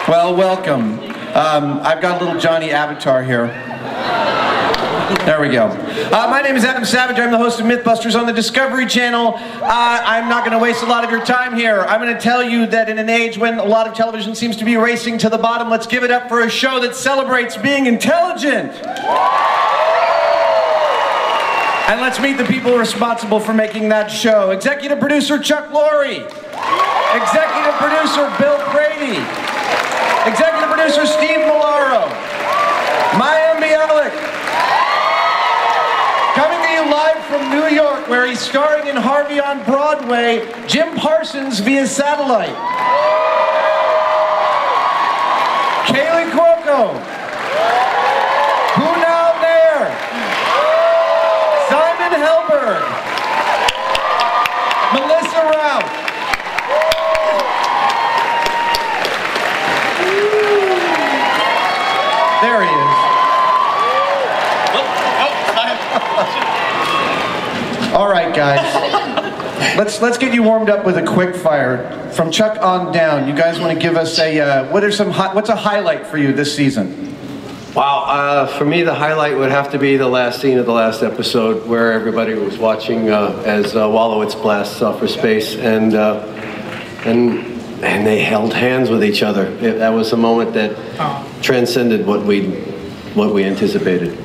Well, welcome. I've got a little Johnny avatar here. There we go. My name is Adam Savage. I'm the host of Mythbusters on the Discovery Channel. I'm not going to waste a lot of your time here. I'm going to tell you that in an age when a lot of television seems to be racing to the bottom, let's give it up for a show that celebrates being intelligent. And let's meet the people responsible for making that show. Executive producer Chuck Lorre. Executive producer Bill Brady. Executive producer Steve Malaro. Mayim Bialik. Coming to you live from New York, where he's starring in Harvey on Broadway, Jim Parsons via satellite. Kaylee Cuoco. Who Now There? Simon Helberg. Melissa Rauch. There he is. All right, guys. Let's get you warmed up with a quick fire from Chuck on down. You guys want to give us a what's a highlight for you this season? Wow, for me the highlight would have to be the last scene of the last episode where everybody was watching as Wolowitz blasts off for space and they held hands with each other. That was a moment that transcended what we anticipated.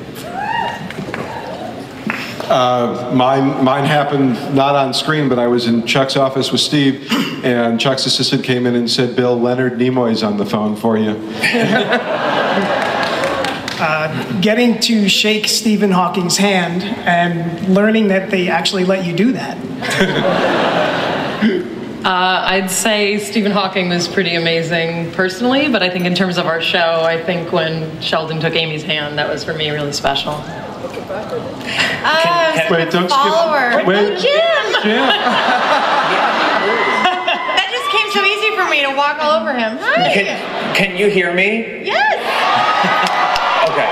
Mine happened not on screen, but I was in Chuck's office with Steve, and Chuck's assistant came in and said, "Bill, Leonard Nimoy's on the phone for you." Getting to shake Stephen Hawking's hand and learning that they actually let you do that. I'd say Stephen Hawking was pretty amazing personally, but I think in terms of our show, I think when Sheldon took Amy's hand, that was for me really special. Wait, don't follower. skip. Wait, oh, Jim! Jim. That just came so easy for me to walk all over him. Hi! Can you hear me? Yes! Okay.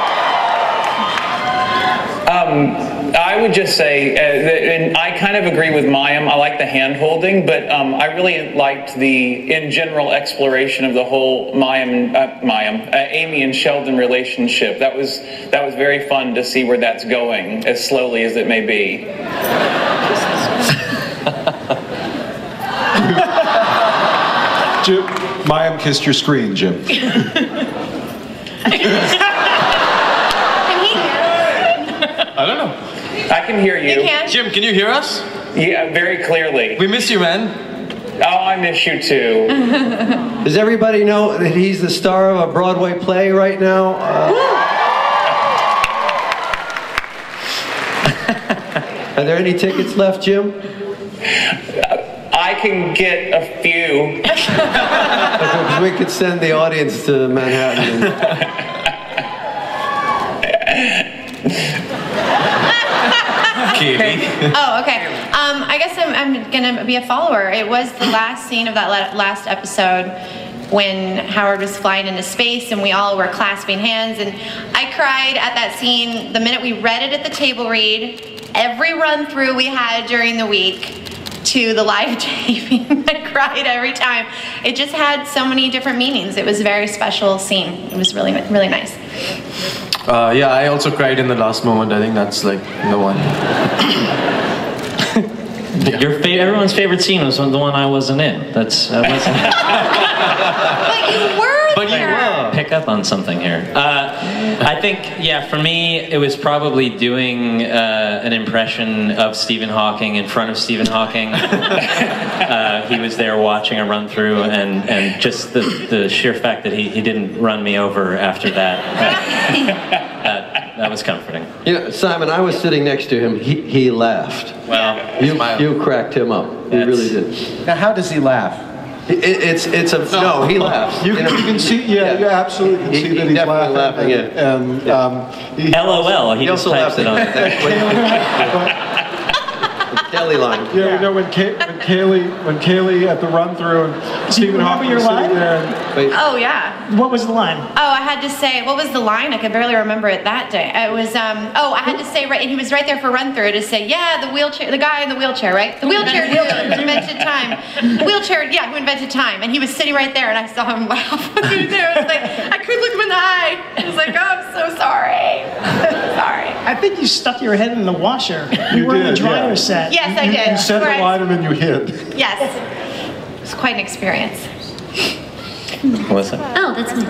I would just say, and I kind of agree with Mayim. I like the hand-holding, but I really liked the, in general, exploration of the whole Amy and Sheldon relationship. That was very fun to see where that's going, as slowly as it may be. Jim, Mayim kissed your screen, Jim. I don't know. I can hear you. You can? Jim, can you hear us? Yeah, very clearly. We miss you, man. Oh, I miss you too. Does everybody know that he's the star of a Broadway play right now? Are there any tickets left, Jim? I can get a few. Okay, we could send the audience to Manhattan. Oh, okay. I guess I'm gonna be a follower. It was the last scene of that last episode when Howard was flying into space and we all were clasping hands, and I cried at that scene the minute we read it at the table read. Every run through we had during the week to the live taping, I cried every time. It just had so many different meanings. It was a very special scene. It was really, really nice. Yeah, I also cried in the last moment. I think that's like the one. Everyone's favorite scene was the one I wasn't in. But you were there. Pick up on something here. I think, yeah, for me, it was probably doing an impression of Stephen Hawking in front of Stephen Hawking. He was there watching a run through, and just the sheer fact that he didn't run me over after that. That was comforting. You know, Simon, I was sitting next to him. He laughed. Well, you cracked him up. You really did. Now, how does he laugh? No, he laughs. You can see, you absolutely can see that he's laughing. LOL, he just types it on. Deli line. Yeah, you know when Kaylee at the run through and Stephen Hawking was sitting there. Oh yeah. What was the line? Oh, I had to say, what was the line? I could barely remember it that day. It was, I had to say, right, and he was right there for run through to say, yeah, the wheelchair, the guy in the wheelchair, right? The wheelchair dude who invented time. Wheelchair, yeah, who invented time. And he was sitting right there, and I saw him laugh. I was like, I couldn't look him in the eye. I was like, oh, I'm so sorry. Sorry. I think you stuck your head in the washer. You were in the did, dryer yeah. set. Yes, I did. You said the line and then you hid. Yes. It was quite an experience. Melissa? Oh, that's fine.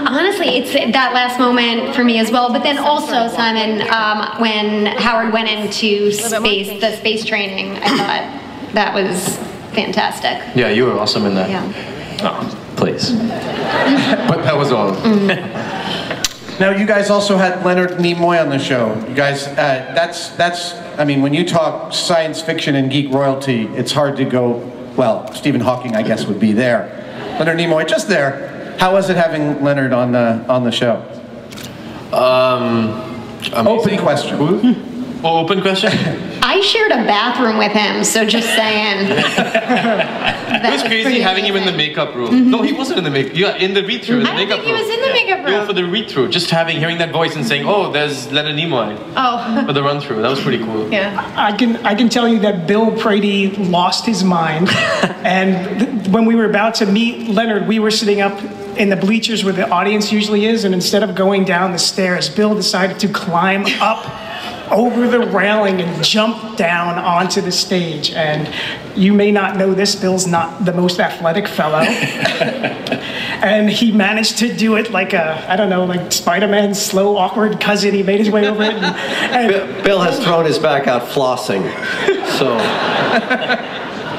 Honestly, it's that last moment for me as well. But then also, Simon, when Howard went into space, the space training, I thought that was fantastic. Yeah, you were awesome in that. Yeah. Oh, please. But that was all. Now, you guys also had Leonard Nimoy on the show. You guys, I mean, when you talk science fiction and geek royalty, it's hard to go, well, Stephen Hawking, I guess, would be there. Leonard Nimoy, just there. How was it having Leonard on the show? Open question. Open question? I shared a bathroom with him, so just saying. It was crazy having him in the makeup room. No, he wasn't in the makeup. Yeah, in the read-through, in the I makeup don't think room. he was in the makeup room. Yeah, for the read-through, just hearing that voice and saying, "Oh, there's Leonard Nimoy." Oh. For the run-through, that was pretty cool. Yeah. I can tell you that Bill Prady lost his mind, and when we were about to meet Leonard, we were sitting up in the bleachers where the audience usually is, and instead of going down the stairs, Bill decided to climb up over the railing and jump down onto the stage. And you may not know this, Bill's not the most athletic fellow. And he managed to do it like like Spider-Man's slow, awkward cousin. He made his way over it. And Bill has thrown his back out flossing. So.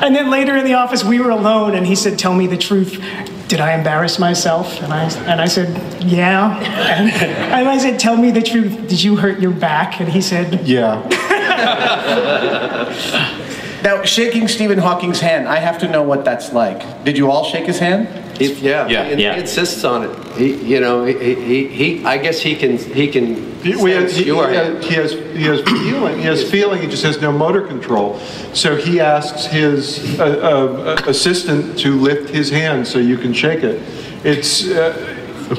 And then later in the office, we were alone, and he said, "Tell me the truth. Did I embarrass myself?" And I said, "Yeah." And I said, "Tell me the truth. Did you hurt your back?" And he said, Yeah. Now, shaking Stephen Hawking's hand, I have to know what that's like. Did you all shake his hand? Yeah. He insists on it. He I guess he can He has feeling. He has feeling. He just has no motor control. So he asks his assistant to lift his hand so you can shake it. It's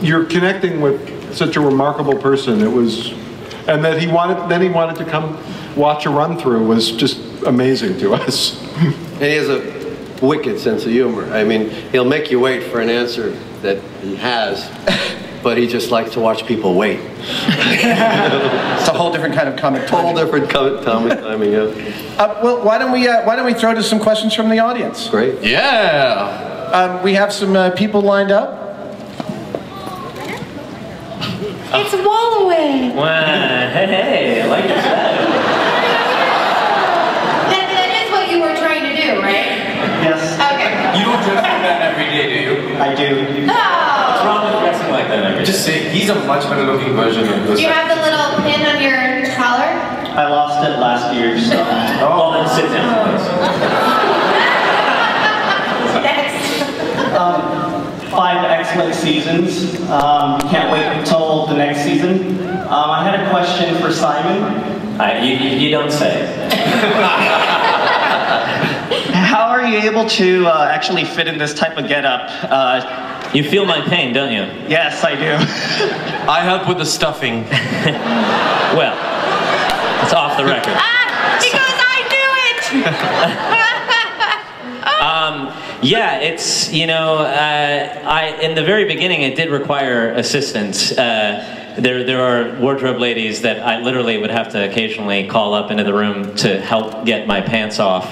you're connecting with such a remarkable person. It was, and that he wanted to come watch a run through was just amazing to us. And he has a wicked sense of humor. I mean, he'll make you wait for an answer that he has, but he just likes to watch people wait. It's a whole different kind of comic timing. Whole different comic timing, yeah. Well, why don't we throw to some questions from the audience? Great. Yeah. We have some people lined up. It's Walloway. Wow, hey, I like that. That is what you were trying to do, right? Yes. Okay. You don't dress like that every day, do you? I do. What's wrong with dressing like that every day? Just say he's a much better looking version of this. Do you have the little pin on your collar? I lost it last year, so. Oh, then sit down, please. Yes. 5 excellent seasons. Can't wait until the next season. I had a question for Simon. You don't say. How are you able to actually fit in this type of getup? You feel my pain, don't you? Yes, I do. I help with the stuffing. Well, it's off the record. He goes, I knew it! Yeah, it's, in the very beginning, it did require assistance. There are wardrobe ladies that I literally would have to occasionally call up into the room to help get my pants off.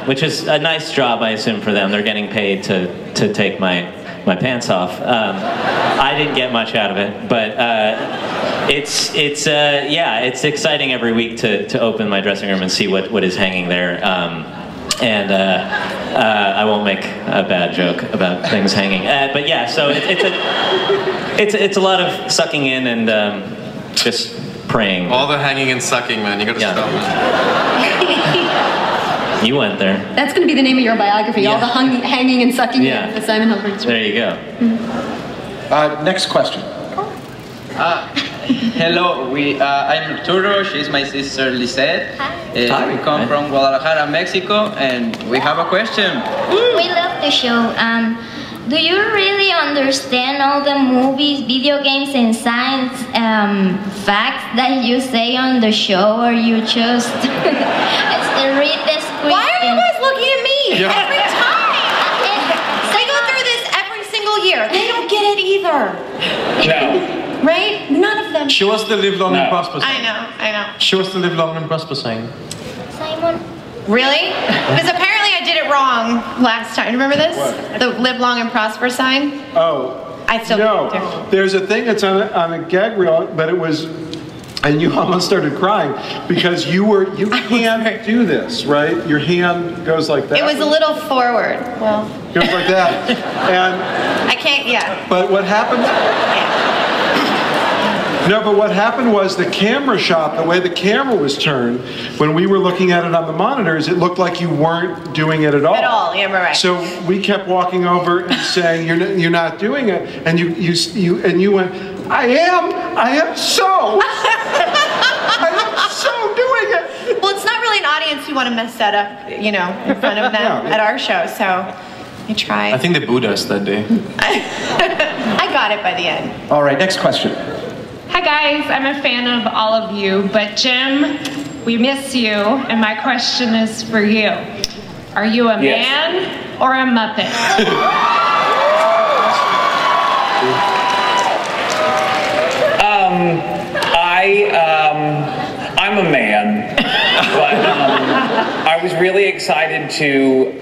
Which is a nice job, I assume, for them. They're getting paid to take my pants off. I didn't get much out of it, but it's exciting every week to open my dressing room and see what is hanging there. I won't make a bad joke about things hanging. But yeah, so it's a lot of sucking in and just praying. All the hanging and sucking, man. You gotta stop it. You went there. That's going to be the name of your biography. Yeah. All the hanging and sucking Yeah. in the Simon Hilbert story. There you go. Next question. Hello, I'm Arturo, she's my sister Lisette. We come from Guadalajara, Mexico, and we have a question. We love the show. do you really understand all the movies, video games, and science facts that you say on the show, or you just read the script? Why are you guys looking at me every time? They go through this every single year. They don't get it either. No. Right? None of them. Show us the live long and prosper sign. I know. Show us the live long and prosper sign. Simon. Really? Because apparently I did it wrong last time. Remember this? What? The live long and prosper sign? Oh. I still No. There's a thing that's on a gag reel, but it was, and you almost started crying because you can't do this, right? Your hand goes like that. It was a little forward. Well. Goes like that. And I can't, yeah. But what happened? No, but what happened was the camera shot, the way the camera was turned, when we were looking at it on the monitors, it looked like you weren't doing it at all. At all, yeah, right. So we kept walking over and saying, "You're not doing it," and you went, "I am so, I am so doing it." Well, it's not really an audience you want to mess that up, in front of them at our show. So you tried. I think they booed us that day. I got it by the end. All right, next question. Hi guys, I'm a fan of all of you, but Jim, we miss you, and my question is for you. Are you a man or a Muppet? I'm a man, but I was really excited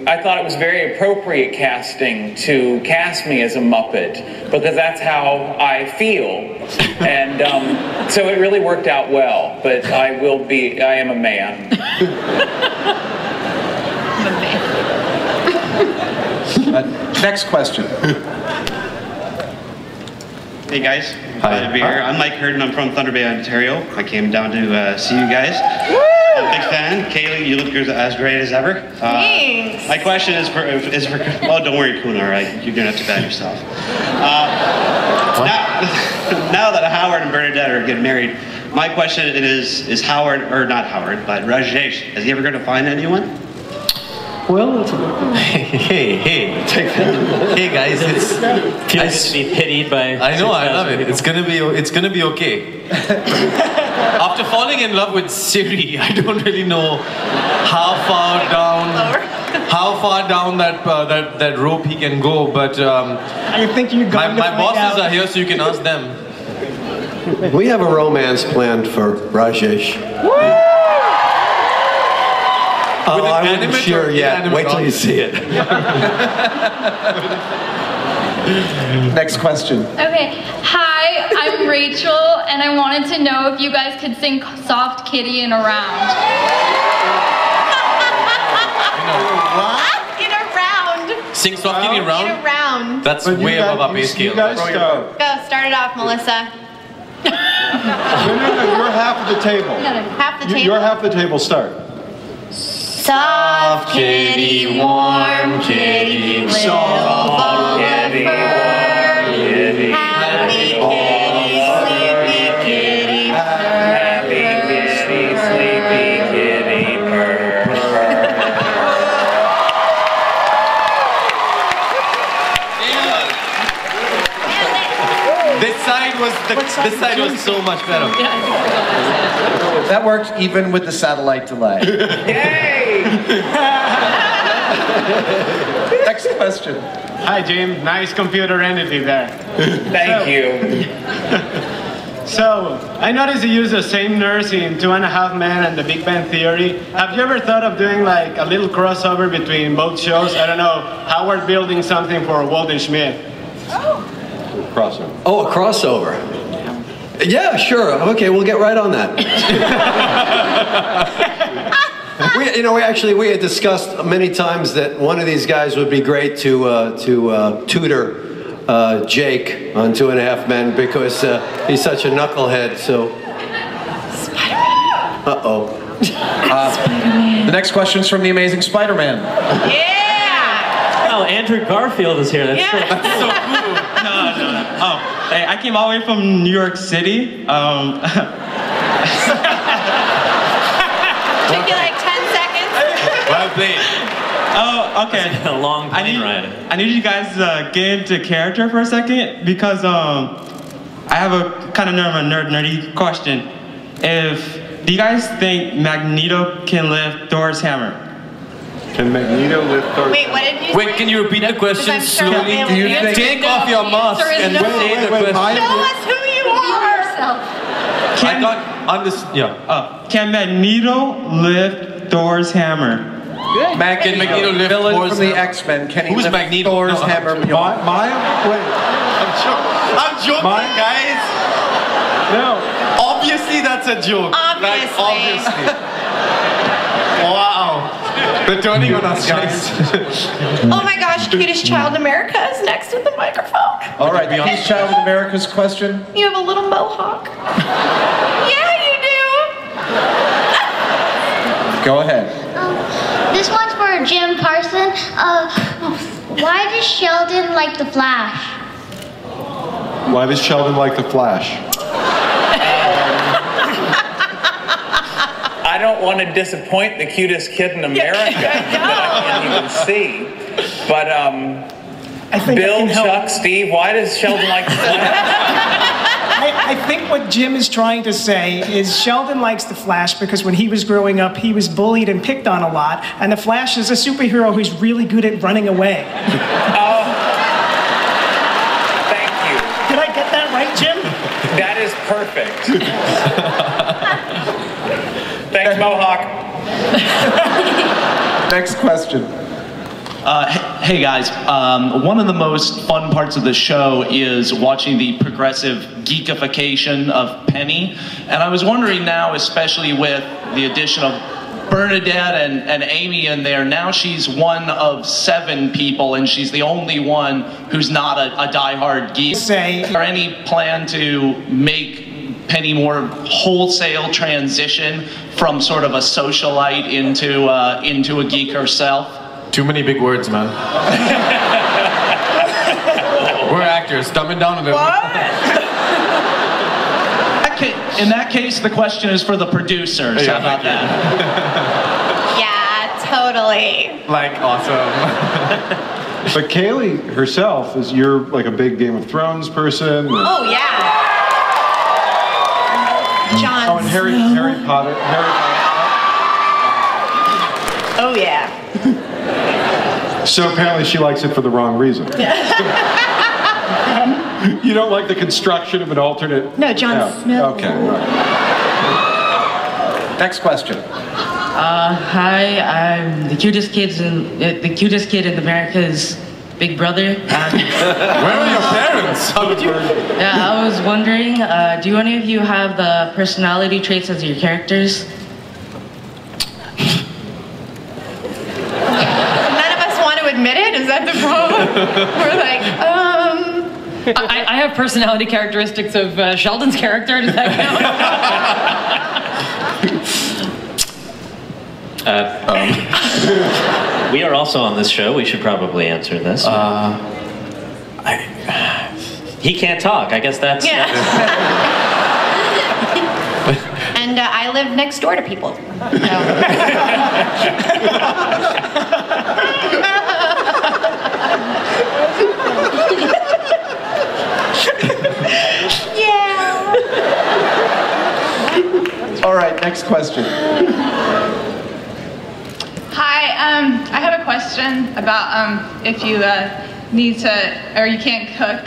I thought it was very appropriate casting to cast me as a Muppet, because that's how I feel. And so it really worked out well, but I am a man. Next question. Hey guys, glad to be here. I'm Mike Hurd and I'm from Thunder Bay, Ontario. I came down to see you guys. I'm a big fan. Kaylee, you look as great as ever. Thanks. My question is for well, don't worry, Kuna, all right? You're doing not too bad yourself. Now that Howard and Bernadette are getting married, my question is Howard, or not Howard, but Rajesh, is he ever going to find anyone? Well, hey guys, feels to be pitied by. I know, I love it. It's gonna be okay. After falling in love with Siri, I don't really know how far down that rope he can go, but I think you're going my bosses are here, so you can ask them. We have a romance planned for Rajesh. Oh, I wasn't sure yet. Wait till you see it. Next question. Okay. Hi, I'm Rachel, and I wanted to know if you guys could sing Soft Kitty in a round. In a round. Sing Soft Kitty in a round? In a round. That's way above our pay scale. Go, start it off, Melissa. No, you're half of the table. Half the table? You're half the table, start. Soft kitty, warm kitty, little ball of fur. Happy kitty, sleepy kitty, purr. Happy kitty, sleepy kitty, purr. This side was so much better. That worked even with the satellite delay. Yay! Next question. Hi, Jim. Nice computer entity there. Thank you. So, I noticed you use the same nurse in 2.5 Men and The Big Bang Theory. Have you ever thought of doing like a little crossover between both shows? I don't know, Howard building something for Walden Schmidt. Crossover. Oh, a crossover. Yeah, sure. Okay, we'll get right on that. we had discussed many times that one of these guys would be great to tutor Jake on 2.5 Men because he's such a knucklehead. So. Spider-Man. Uh-oh. The next question is from the Amazing Spider-Man. Yeah. Oh, Andrew Garfield is here. That's so cool. No. Oh, hey, I came all the way from New York City. Took you like 10 seconds? Well played. Oh, Okay. A long plane ride. I need you guys to get into character for a second because I have a kind of nerdy question. Do you guys think Magneto can lift Thor's hammer? Can Magneto lift Thor's Wait, what did you Wait, say? can you repeat the question slowly? Do you think- Take off your mask and no. say the question. Show us who you are. Can, can Magneto lift Thor's hammer? Can Magneto lift Villain Thor's from the hammer? X-Men. Can he Who's lift Magneto? Thor's hammer? Maya? Wait. I'm joking, guys. No. Obviously, that's a joke. Obviously. Like, obviously. Wow. They're turning on us, guys. Oh my gosh, cutest child in America is next with the microphone. All right, cutest child in America's question. You have a little mohawk. Yeah, you do. Go ahead. This one's for Jim Parson. Why does Sheldon like the Flash? Why does Sheldon like the Flash? I don't want to disappoint the cutest kid in America that I can't even see. But I think Bill, Chuck, Steve, why does Sheldon like the Flash? I think what Jim is trying to say is Sheldon likes the Flash because when he was growing up, he was bullied and picked on a lot, and the Flash is a superhero who's really good at running away. Thank you. Did I get that right, Jim? That is perfect. Thanks, Mohawk. Next question. Hey guys, one of the most fun parts of the show is watching the progressive geekification of Penny. And I was wondering now, especially with the addition of Bernadette and Amy in there, now she's one of 7 people and she's the only one who's not a diehard geek. Is there any plan to make Penny more wholesale transition from sort of a socialite into a geek herself? Too many big words, man. We're actors. Dumb it down a little. In that case, the question is for the producers. Yeah, How about that? Yeah, totally. Like, awesome. But Kaylee herself you're like a big Game of Thrones person. Oh yeah. Jon Oh, and Harry Potter. Oh yeah. So apparently she likes it for the wrong reason. You don't like the construction of an alternate? No, Jon Snow. Okay. Right. Next question. Hi, I'm the cutest kid in America's Big Brother. Where are your parents? How did you? Yeah, I was wondering, do any of you have the personality traits as your characters? None of us want to admit it. Is that the problem? We're like, I have personality characteristics of Sheldon's character. Does that count? We are also on this show. We should probably answer this. He can't talk. I guess that's... Yeah. And I live next door to people. All right, next question. Hi, I have a question about if you need to, or you can't cook.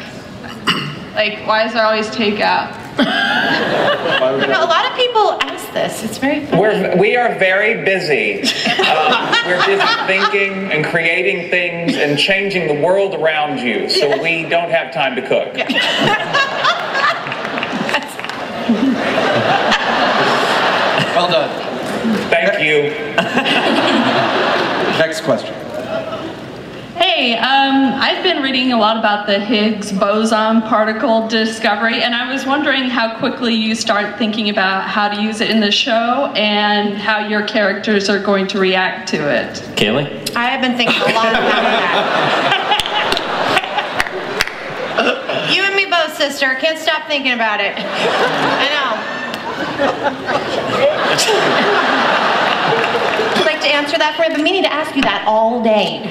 Like, why is there always takeout? You know, a lot of people ask this. It's very funny. We are very busy. We're busy thinking and creating things and changing the world around you, so we don't have time to cook. Well done. Thank you. Next question. Hey, I've been reading a lot about the Higgs boson particle discovery, and I was wondering how quickly you start thinking about how to use it in the show and how your characters are going to react to it. Kaylee? I have been thinking a lot about that. You and me both, sister. Can't stop thinking about it. I know. Would you like to answer that that for me. I've been meaning to ask you that all day.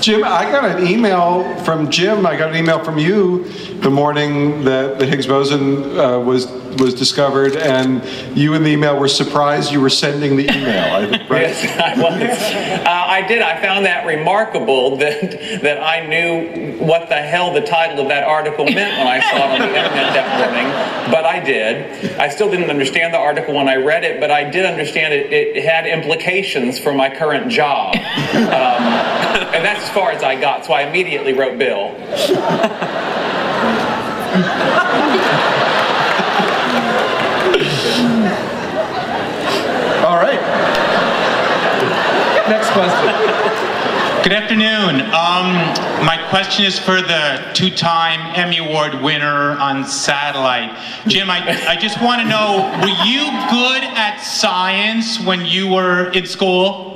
Jim, I got an email from Jim. I got an email from you the morning that the Higgs boson was discovered, and you in the email were surprised you were sending the email, right? Yes, I was. I did. I found that remarkable that I knew what the hell the title of that article meant when I saw it on the internet that morning, but I did. I still didn't understand the article when I read it, but I did understand it had implications for my current job. And that's as far as I got, so I immediately wrote Bill. All right. Next question. Good afternoon. My question is for the two-time Emmy Award winner on Satellite. Jim, I just want to know, were you good at science when you were in school?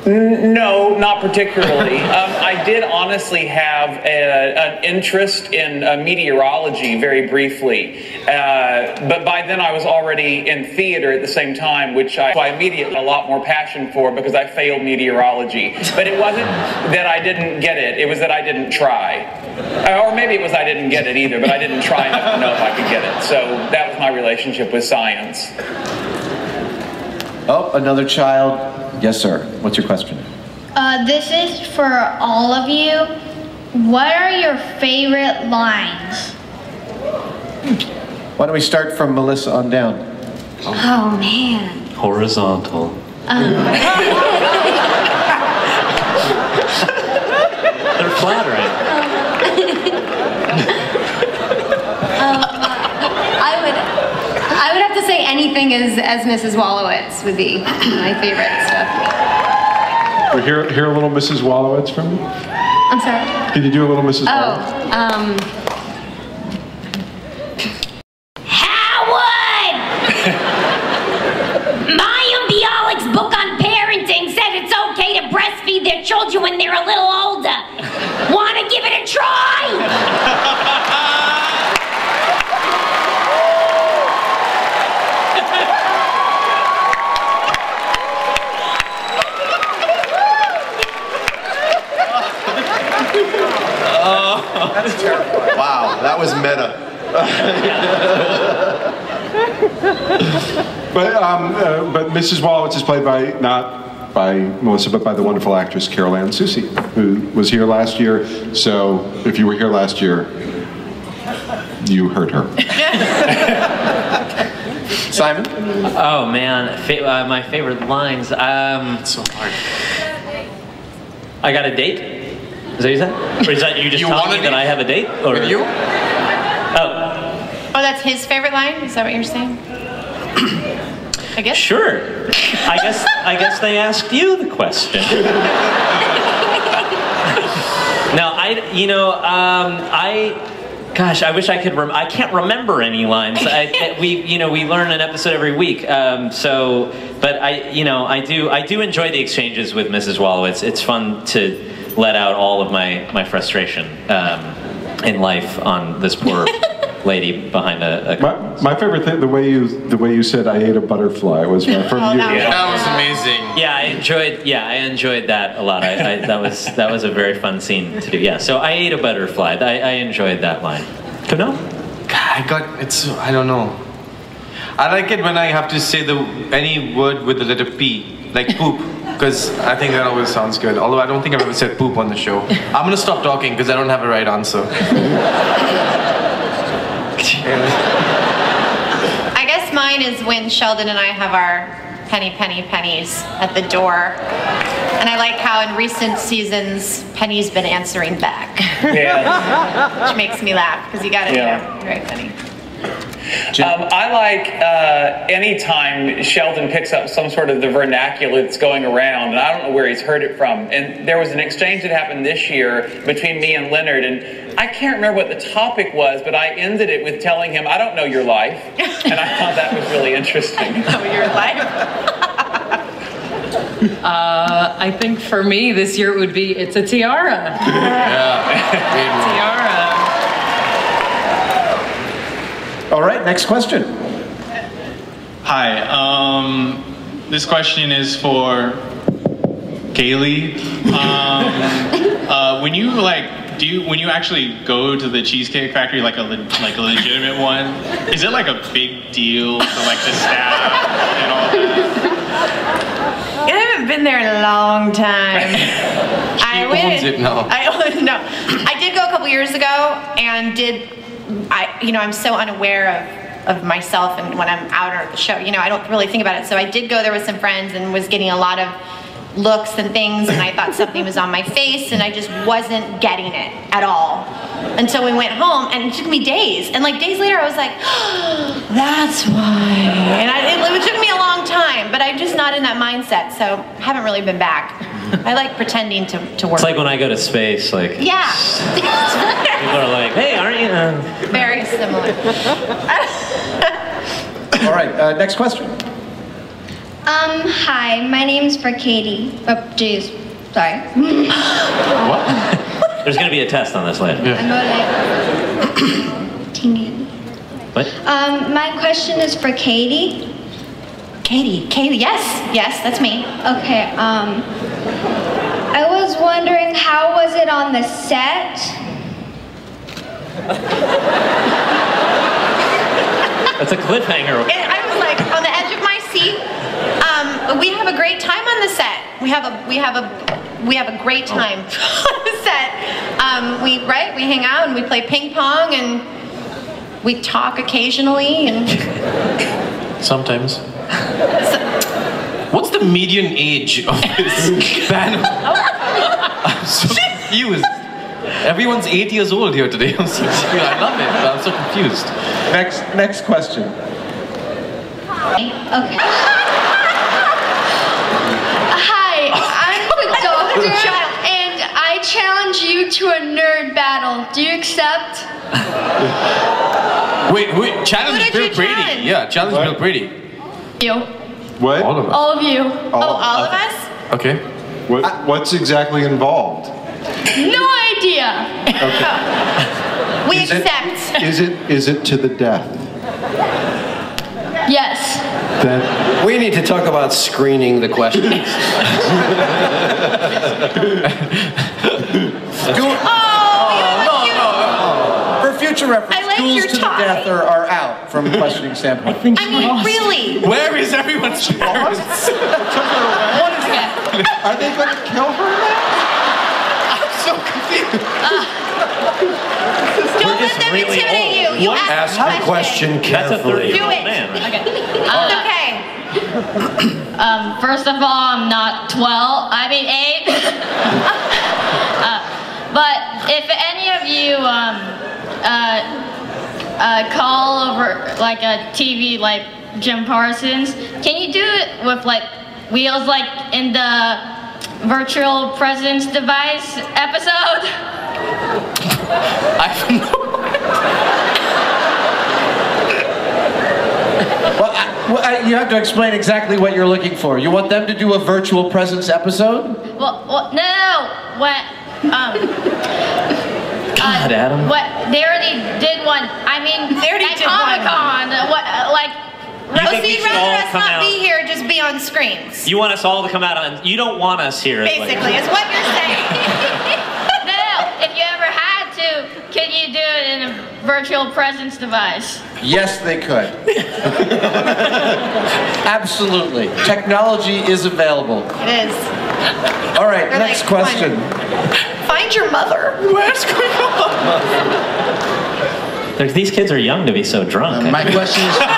No, not particularly. I did honestly have an interest in meteorology very briefly, but by then I was already in theater at the same time, which I immediately had a lot more passion for because I failed meteorology. But it wasn't that I didn't get it, it was that I didn't try. Or maybe it was I didn't get it either, but I didn't try enough to know if I could get it. So that was my relationship with science. Oh, another child. Yes, sir. What's your question? This is for all of you. What are your favorite lines? Why don't we start from Melissa on down? Oh, man. Horizontal. They're flattering. I would have to say anything as Mrs. Wallowitz would be my favorite stuff. We'll hear a little Mrs. Wallowitz from you? I'm sorry? Can you do a little Mrs. Wallowitz? Howard! Mayim Bialik's book on parenting says it's okay to breastfeed their children when they're a little older. Want to give it a try? That's terrible. Wow, that was meta. But Mrs. Wallowitz is played by, not by Melissa, but by the wonderful actress Carol Ann Susi, who was here last year. So if you were here last year, you heard her. Simon? Oh man, my favorite lines. It's so hard. I got a date? Is that what you said? Or is that you just telling me that I have a date? Or with you? Oh, that's his favorite line? Is that what you're saying? I guess. Sure. I guess they asked you the question. No, gosh, I wish I could. I can't remember any lines. We learn an episode every week. But I do enjoy the exchanges with Mrs. Wallowitz. It's fun to let out all of my frustration in life on this poor lady behind a my favorite thing, the way you said "I ate a butterfly" was from you. That was amazing. Yeah, I enjoyed that a lot. That was a very fun scene to do. Yeah, so I ate a butterfly. I enjoyed that line. No? I don't know. I like it when I have to say any word with the letter P, like poop, because I think that always sounds good. Although I don't think I've ever said poop on the show. I'm gonna stop talking because I don't have a right answer. I guess mine is when Sheldon and I have our pennies at the door. And I like how in recent seasons, Penny's been answering back. Yeah. Which makes me laugh, because you gotta, very funny. I like anytime Sheldon picks up some sort of the vernacular that's going around, and I don't know where he's heard it from. And there was an exchange that happened this year between me and Leonard, and I can't remember what the topic was, but I ended it with telling him, "I don't know your life," and I thought that was really interesting. Know your life? I think for me this year it would be "It's a tiara." Tiara. All right, next question. Hi. This question is for Kaylee. When you when you actually go to the Cheesecake Factory, like a legitimate one, is it like a big deal for like the staff and all that? I haven't been there in a long time. She owns it now. I did go a couple years ago and I'm so unaware of myself and when I'm out or at the show, I don't really think about it. So I did go there with some friends and was getting a lot of looks and things, and I thought something was on my face, and I just wasn't getting it at all until we went home, and it took me days. And like days later, I was like, oh, that's why. And it took me a long time, but I'm just not in that mindset, so I haven't really been back. I like pretending to work. It's like when I go to space, like yeah. people are like, "Hey, aren't you?" Very similar. All right, next question. Hi, my name's for Katie. Oh, jeez. Sorry. What? There's gonna be a test on this later. I know that. What? My question is for Katie. Katie, yes, that's me. Okay, I was wondering, how was it on the set? That's a cliffhanger. I was like on the edge of my seat. We have a great time on the set. We have a great time on the set. We hang out and we play ping pong and we talk occasionally and sometimes. What's the median age of this panel? I'm so confused. Everyone's 8 years old here today. I love it. I'm so confused. Next question. Okay. Hi, I'm the doctor, and I challenge you to a nerd battle. Do you accept? Wait, challenge Bill Brady. Yeah, challenge Bill Brady. You. What? All of us. All of you. All of us? Okay. What's exactly involved? No idea. Okay. We accept. Is it to the death? Yes. Then we need to talk about screening the questions. For future reference, duels to the death are out from a questioning standpoint. I mean, really? Where is everyone's parents? What is that? Are they going to kill her now? I'm so confused. Don't let them intimidate you. You Ask the question carefully. Do it. Okay. It's okay. First of all, I'm not 12. I mean 8. But if any of you call over like a TV like Jim Parsons, can you do it with like wheels like in the virtual presence device episode? I have no Well, you have to explain exactly what you're looking for. You want them to do a virtual presence episode? Well, no. What? God, Adam. What? They already did one. I mean, They already at did one. Comic-Con. What? Like. You think we You'd should rather all us come not out? be here, just be on screens. You want us all to come out on? You don't want us here. Basically, is what you're saying. No, if you ever had to, can you do it in a virtual presence device? Yes, they could. Absolutely. Technology is available. It is. All right, They're next like, question. Find your mother. Where's going on? These kids are young to be so drunk. My question is for Jim.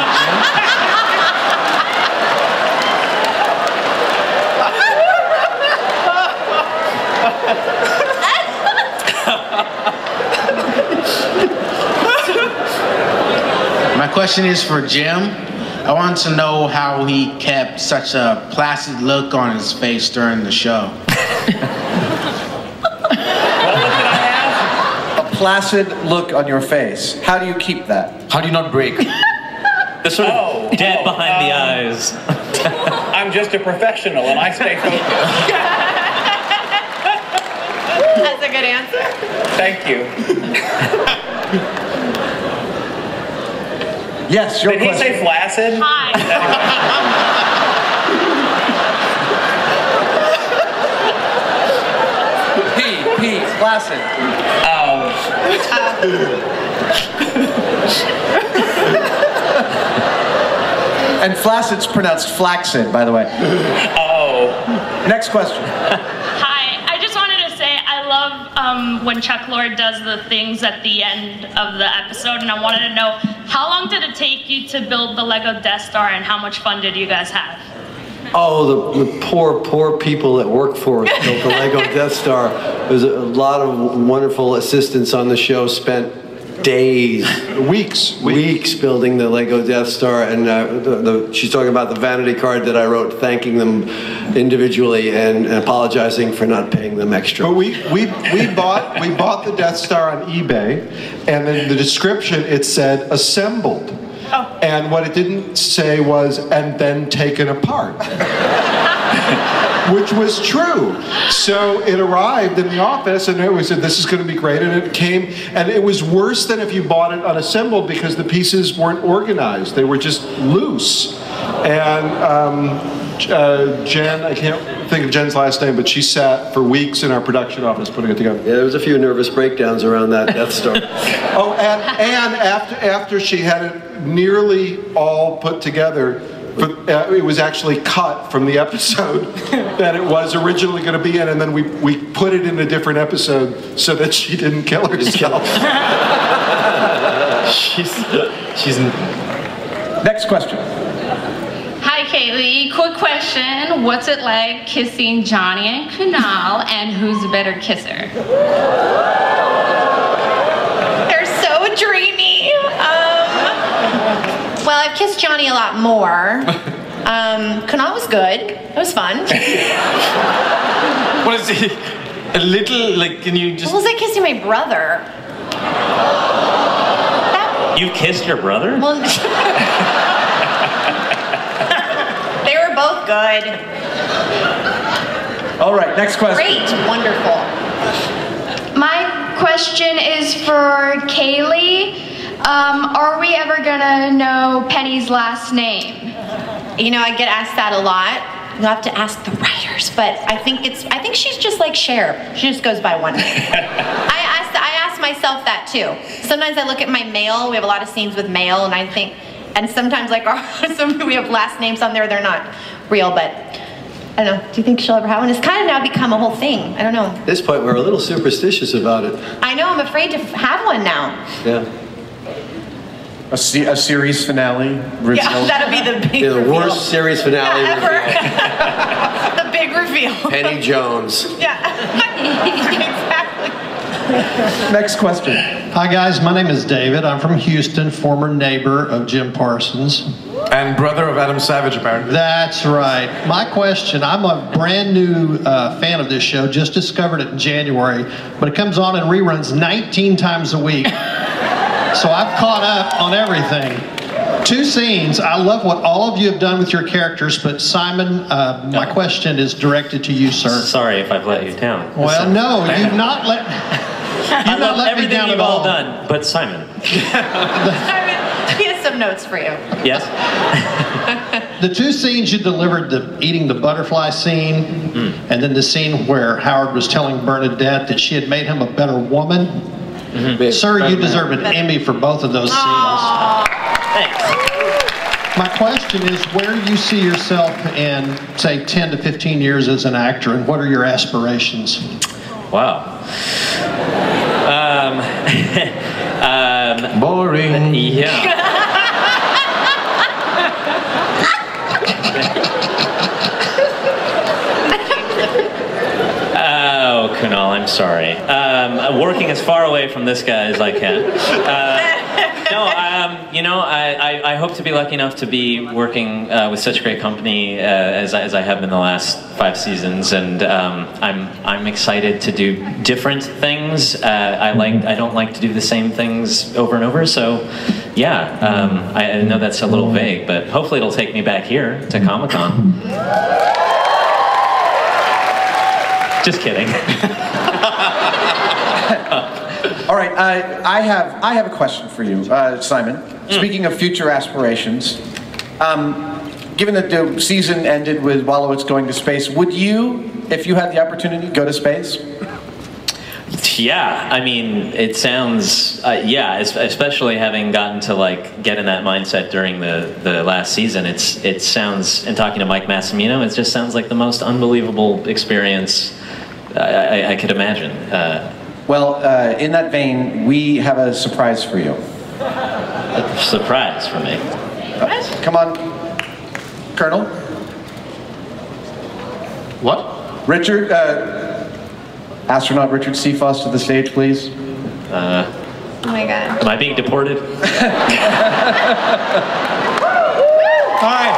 My question is for Jim. I want to know how he kept such a placid look on his face during the show. A placid look on your face. How do you keep that? How do you not break? The sort of dead behind the eyes. I'm just a professional and I stay focused. That's a good answer. Thank you. Yes, your Did question. he say flaccid? Hi. Flaccid. And flaccid's pronounced flaccid, by the way. Next question. Hi, I just wanted to say I love when Chuck Lorre does the things at the end of the episode, and I wanted to know how long did it take you to build the Lego Death Star, and how much fun did you guys have? Oh, the poor people that work for us built the Lego Death Star. There's a lot of wonderful assistants on the show, spent days, weeks building the Lego Death Star, and she's talking about the vanity card that I wrote thanking them individually and apologizing for not paying them extra. But we bought the Death Star on eBay, and in the description it said assembled. And what it didn't say was, and then taken apart. Which was true. So it arrived in the office, and we said, this is going to be great, and it came, and it was worse than if you bought it unassembled because the pieces weren't organized. They were just loose. And Jen, I can't think of Jen's last name, but she sat for weeks in our production office putting it together. Yeah, there was a few nervous breakdowns around that Death Star. And after she had it nearly all put together, it was actually cut from the episode that it was originally going to be in, and then we put it in a different episode so that she didn't kill herself. she's Next question. Hi, Kaylee. Quick question. What's it like kissing Johnny and Kunal, and who's the better kisser? They're so dreamy. Well, I've kissed Johnny a lot more. Kunal was good. It was fun. What is it? A little, like, can you just... What was I kissing my brother? You kissed your brother? Well, they were both good. All right, next question. Great, wonderful. My question is for Kaylee. Are we ever gonna know Penny's last name? You know, I get asked that a lot. You'll have to ask the writers, but I think she's just like Cher. She just goes by one name. I ask myself that too. Sometimes I look at my mail. We have a lot of scenes with mail, and I think, and sometimes like we have last names on there. They're not real, but I don't know. Do you think she'll ever have one? It's kind of now become a whole thing. I don't know. At this point, we're a little superstitious about it. I know. I'm afraid to have one now. Yeah. A series finale reveal. Yeah, that'll be the big the reveal. worst series finale ever. The big reveal. Penny Jones. Yeah. Exactly. Next question. Hi guys, my name is David. I'm from Houston, former neighbor of Jim Parsons. And brother of Adam Savage, apparently. That's right. My question, I'm a brand new fan of this show, just discovered it in January, but it comes on in reruns 19 times a week. So I've caught up on everything. 2 scenes. I love what all of you have done with your characters, but Simon, my question is directed to you, sir. Sorry if I've let you down. Well, no, you've not let... I love everything you've all done, but Simon. Simon, he has some notes for you. Yes? The 2 scenes you delivered, the eating the butterfly scene, and then the scene where Howard was telling Bernadette that she had made him a better woman. Sir, you deserve an Emmy for both of those scenes. Thanks. My question is, where do you see yourself in, say, 10 to 15 years as an actor, and what are your aspirations? Wow. Boring. Yeah. Oh, Kunal, I'm sorry. Working as far away from this guy as I can. You know, I hope to be lucky enough to be working with such great company as I have been the last 5 seasons, and I'm excited to do different things. I don't like to do the same things over and over. So, yeah, I know that's a little vague, but hopefully it'll take me back here to Comic-Con. Just kidding. All right, I have a question for you, Simon. Speaking of future aspirations, given that the season ended with Wallowitz going to space, would you, if you had the opportunity, go to space? Yeah, I mean, it sounds, yeah, especially having gotten to like get in that mindset during the last season, it sounds, and talking to Mike Massimino, it just sounds like the most unbelievable experience I could imagine. Well, in that vein, we have a surprise for you. A surprise for me. Come on, Colonel. What? Richard, astronaut Richard Cephas to the stage, please. Oh my God. Am I being deported? Hi.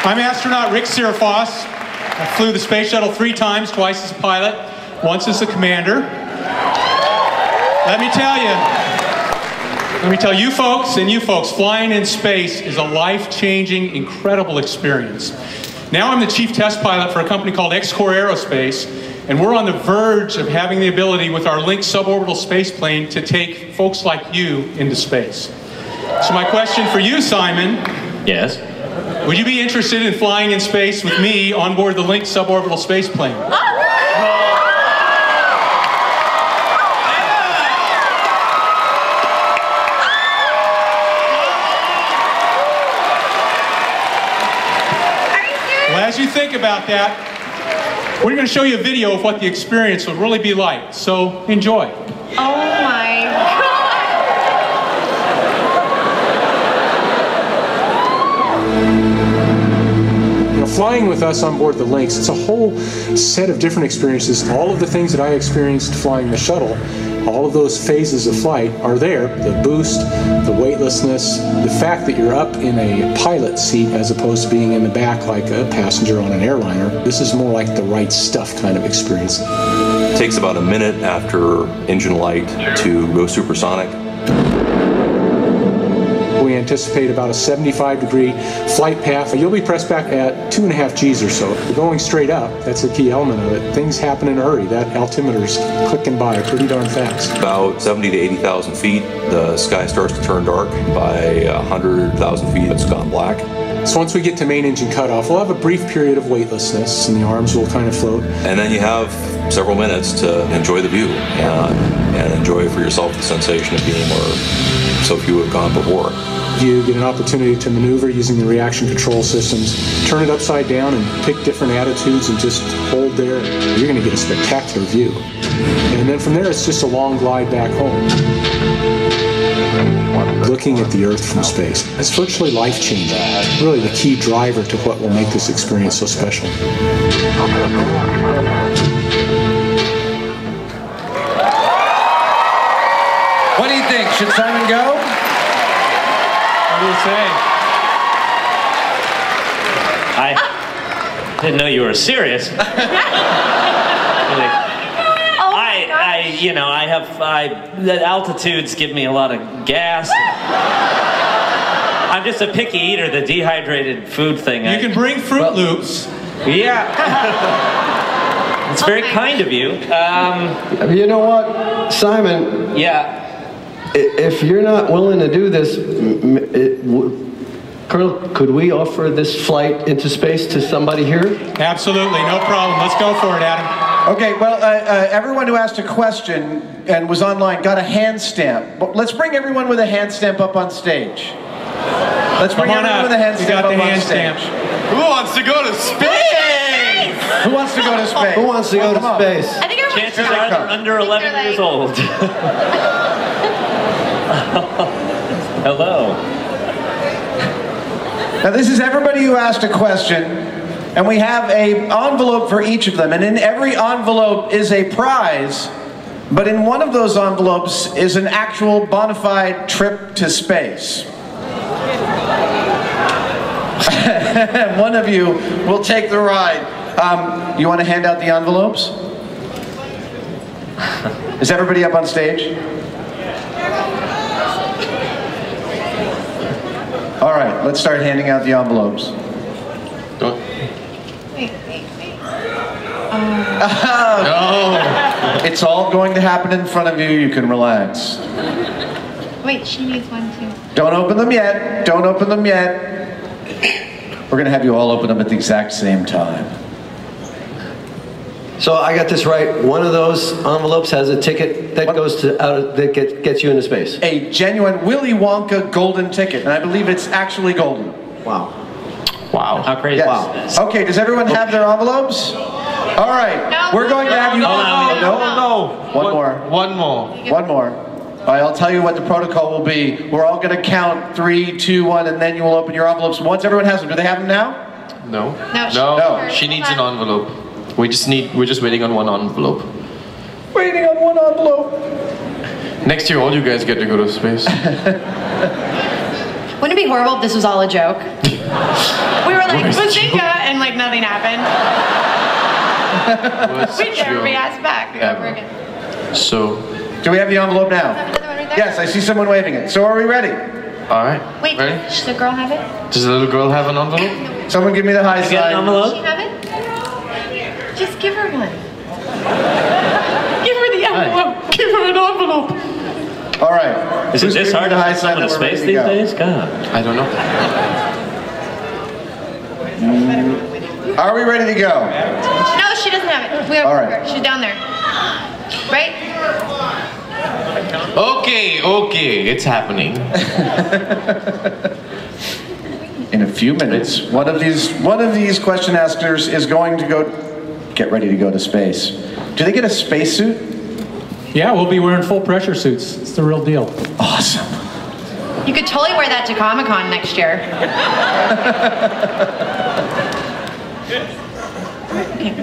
I'm astronaut Rick Cephas. I flew the space shuttle 3 times, twice as a pilot, once as a commander. Let me tell you folks and you folks, flying in space is a life-changing, incredible experience. Now I'm the chief test pilot for a company called X-Core Aerospace, and we're on the verge of having the ability with our Link suborbital space plane to take folks like you into space. So my question for you, Simon. Yes? Would you be interested in flying in space with me on board the Link suborbital space plane? Well, as you think about that, we're going to show you a video of what the experience will really be like. So enjoy. Oh my God. Flying with us on board the Lynx, it's a whole set of different experiences. All of the things that I experienced flying the shuttle, all of those phases of flight are there. The boost, the weightlessness, the fact that you're up in a pilot seat as opposed to being in the back like a passenger on an airliner. This is more like the right stuff kind of experience. It takes about a minute after engine light to go supersonic. We anticipate about a 75-degree flight path. You'll be pressed back at 2.5 Gs or so. If you're going straight up, that's a key element of it. Things happen in a hurry. That altimeter's clicking by pretty darn fast. About 70 to 80,000 feet, the sky starts to turn dark. By 100,000 feet, it's gone black. So once we get to main engine cutoff, we'll have a brief period of weightlessness and the arms will kind of float. And then you have several minutes to enjoy the view and enjoy for yourself the sensation of being where so few have gone before. You get an opportunity to maneuver using the reaction control systems, turn it upside down and pick different attitudes and just hold there. You're going to get a spectacular view. And then from there, it's just a long glide back home. Looking at the Earth from space. It's virtually life-changing. Really the key driver to what will make this experience so special. What do you think? Should Simon go? What do you say? I didn't know you were serious. The altitudes give me a lot of gas. I'm just a picky eater, the dehydrated food thing. You can bring Fruit Loops. Yeah. It's very kind of you. You know what, Simon? Yeah. If you're not willing to do this, Colonel, could we offer this flight into space to somebody here? Absolutely, no problem. Let's go for it, Adam. Okay, well, everyone who asked a question and was online got a hand stamp. But let's bring everyone with a hand stamp up on stage. Let's bring everyone with a hand stamp up on stage. Who wants to go to space? Who wants to go to space? Who wants to go to space? I think everyone's Chances are they're under 11 years old. Hello. Now this is everybody who asked a question, and we have an envelope for each of them, and in every envelope is a prize, but in one of those envelopes is an actual bona fide trip to space. One of you will take the ride. You want to hand out the envelopes? Is everybody up on stage? All right, let's start handing out the envelopes. Wait. No. It's all going to happen in front of you. You can relax. Wait, she needs one too. Don't open them yet. Don't open them yet. We're going to have you all open them at the exact same time. So I got this right. One of those envelopes has a ticket that goes to that gets you into space. A genuine Willy Wonka golden ticket, and I believe it's actually golden. Wow. Wow. How crazy is this? Okay, does everyone have their envelopes? All right. We're going to have you... No. One more. One more. One more. All right, I'll tell you what the protocol will be. We're all going to count 3, 2, 1, and then you will open your envelopes. Once everyone has them, do they have them now? No. No. She needs an envelope. We're just waiting on one envelope. Waiting on one envelope. Next year, all you guys get to go to space. Wouldn't it be horrible if this was all a joke? We were like, Bazinga, and like nothing happened. We'd never be asked back ever again. So, do we have the envelope now? Yes, I see someone waving it. So are we ready? All right. Wait, ready? Does the girl have it? Does the little girl have an envelope? Someone give me the high sign. Does she have it? Just give her one. Give her the envelope. Give her an envelope. All right. Is it this hard to find someone in space these days? God. I don't know. Are we ready to go? No, she doesn't have it. We have All right. her. She's down there. Right? Okay, it's happening. In a few minutes, one of these question askers is going to get ready to go to space. Do they get a spacesuit? Yeah, we'll be wearing full pressure suits. It's the real deal. Awesome. You could totally wear that to Comic-Con next year.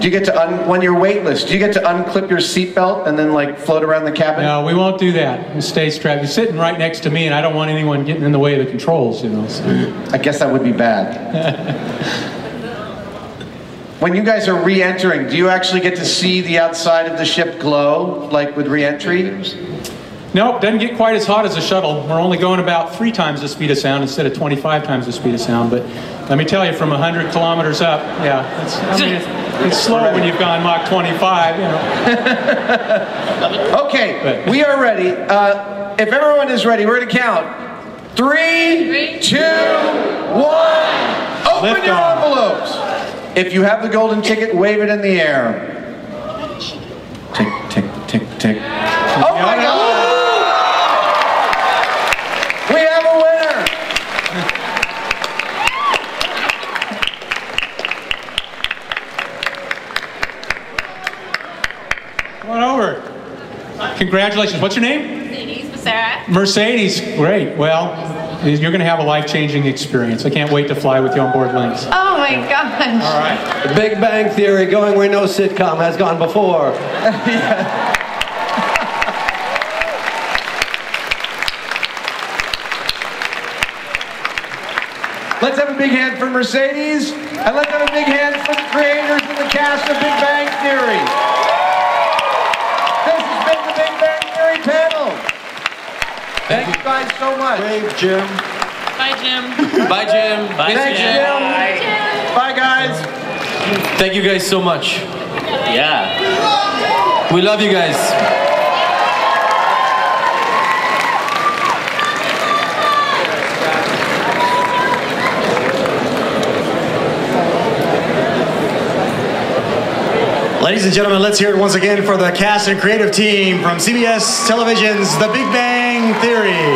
Do you get to, when you're weightless, do you get to unclip your seatbelt and then like float around the cabin? No, we won't do that. We'll stay strapped. You're sitting right next to me, and I don't want anyone getting in the way of the controls, you know. So. I guess that would be bad. When you guys are re-entering, do you actually get to see the outside of the ship glow, like with re-entry? Nope, doesn't get quite as hot as a shuttle. We're only going about 3 times the speed of sound instead of 25 times the speed of sound. But let me tell you, from 100 kilometers up, yeah, it's slow when you've gone Mach 25, you know. Okay, we are ready. If everyone is ready, we're going to count. 3, 2, 1. Open your envelopes. If you have the golden ticket, wave it in the air. Tick, tick, tick, tick. Oh my God! We have a winner! Come on over. Congratulations. What's your name? Sarah. Mercedes. Great. Well, you're going to have a life-changing experience. I can't wait to fly with you on board Lynx. Oh my gosh. All right. The Big Bang Theory, going where no sitcom has gone before. Let's have a big hand for Mercedes, and let's have a big hand for the creators and the cast of Big Bang Theory. This has been the Big Bang Theory panel. Thank you guys so much. Thanks, Jim. Bye, Jim. Bye, Jim. Bye, Thanks, Jim. Bye, guys. Thank you guys so much. Yeah. We love you guys. Ladies and gentlemen, let's hear it once again for the cast and creative team from CBS Television's The Big Bang Theory.